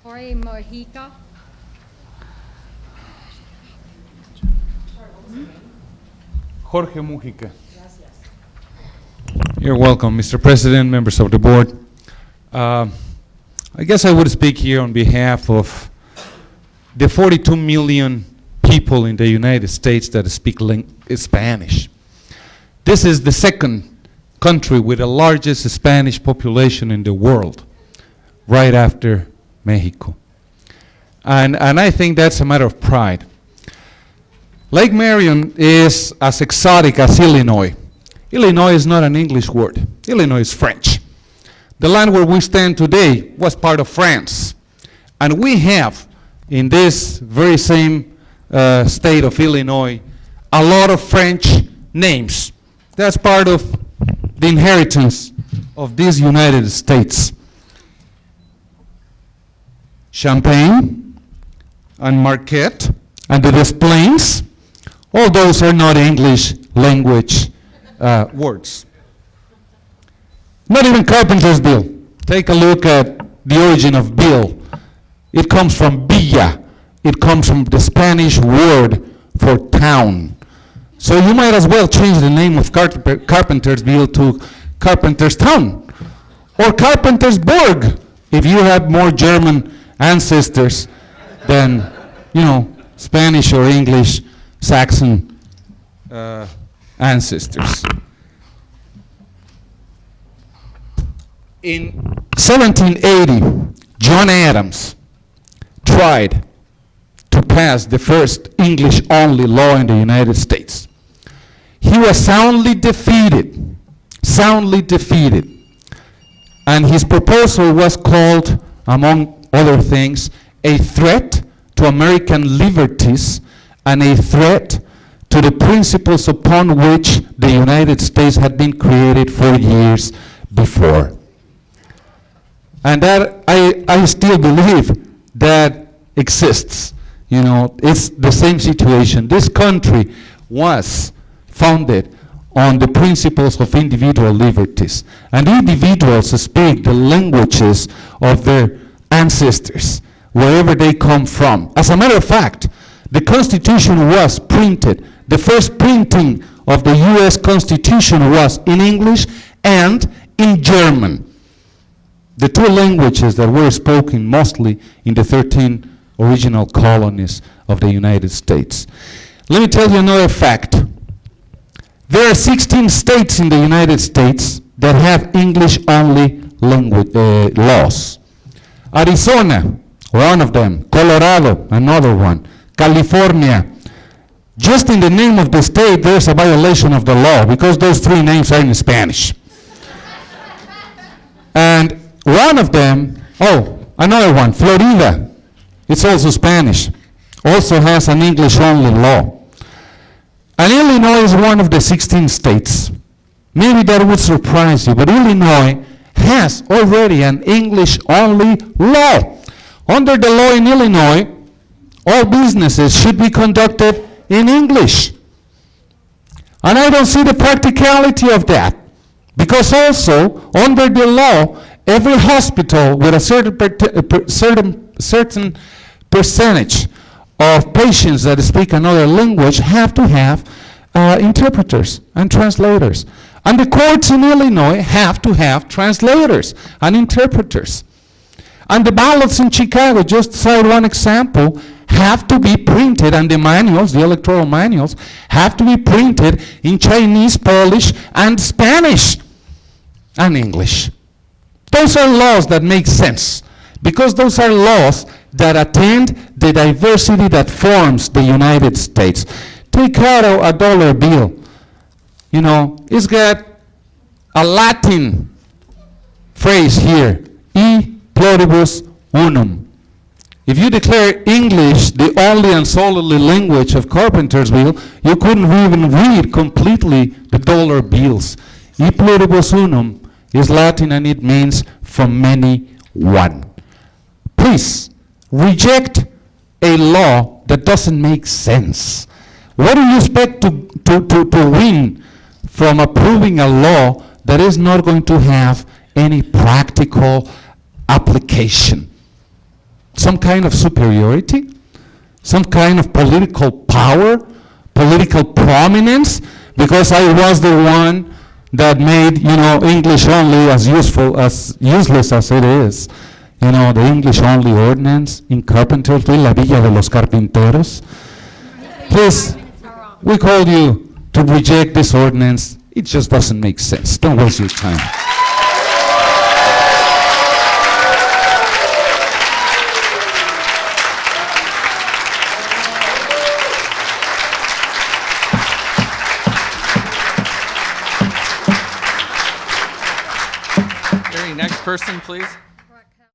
Jorge Mojica. Jorge Mujica. You're welcome, Mr. President, members of the board. I guess I would speak here on behalf of the 42 million people in the United States that speak Spanish. This is the second country with the largest Spanish population in the world, right after Mexico. And I think that's a matter of pride. Lake Marion is as exotic as Illinois. Illinois is not an English word. Illinois is French. The land where we stand today was part of France. And we have, in this very same state of Illinois, a lot of French names. That's part of the inheritance of these United States. Champagne and Marquette and the Des Plaines, all those are not English language words. Not even Carpentersville. Take a look at the origin of Bill. It comes from villa. It comes from the Spanish word for town. So you might as well change the name of Carpentersville to Carpenterstown or Carpentersburg if you have more German ancestors than, Spanish or English, Saxon ancestors. In 1780, John Adams tried to pass the first English-only law in the United States. He was soundly defeated, and his proposal was called, among other things, a threat to American liberties and a threat to the principles upon which the United States had been created 4 years before. And that I still believe that exists. It's the same situation. This country was founded on the principles of individual liberties. And individuals speak the languages of their ancestors, wherever they come from. As a matter of fact, the Constitution was printed. The first printing of the U.S. Constitution was in English and in German. The two languages that were spoken mostly in the 13 original colonies of the United States. Let me tell you another fact. There are 16 states in the United States that have English-only laws. Arizona, one of them. Colorado, another one. California. Just in the name of the state, there's a violation of the law because those three names are in Spanish. And one of them, another one, Florida. It's also Spanish. Also has an English-only law. And Illinois is one of the 16 states. Maybe that would surprise you, but Illinois has already an English-only law. Under the law in Illinois, all businesses should be conducted in English. And I don't see the practicality of that. Because also, under the law, every hospital with a certain percentage of patients that speak another language have to have interpreters and translators. And the courts in Illinois have to have translators and interpreters. And the ballots in Chicago, just to cite one example, have to be printed, and the manuals, the electoral manuals, have to be printed in Chinese, Polish, and Spanish, and English. Those are laws that make sense, because those are laws that attend the diversity that forms the United States. Take out a dollar bill. It's got a Latin phrase here, e pluribus unum. If you declare English the only and solely language of Carpentersville, you couldn't even read completely the dollar bills. E pluribus unum is Latin, and it means from many one. Please reject a law that doesn't make sense. What do you expect to win from approving a law that is not going to have any practical application? some kind of superiority, some kind of political power, political prominence, because I was the one that made, English only as useless as it is. The English only ordinance in Carpentersville, La Villa de los Carpinteros. Please, we call you to reject this ordinance. It just doesn't make sense. Don't waste your time. Next person, please.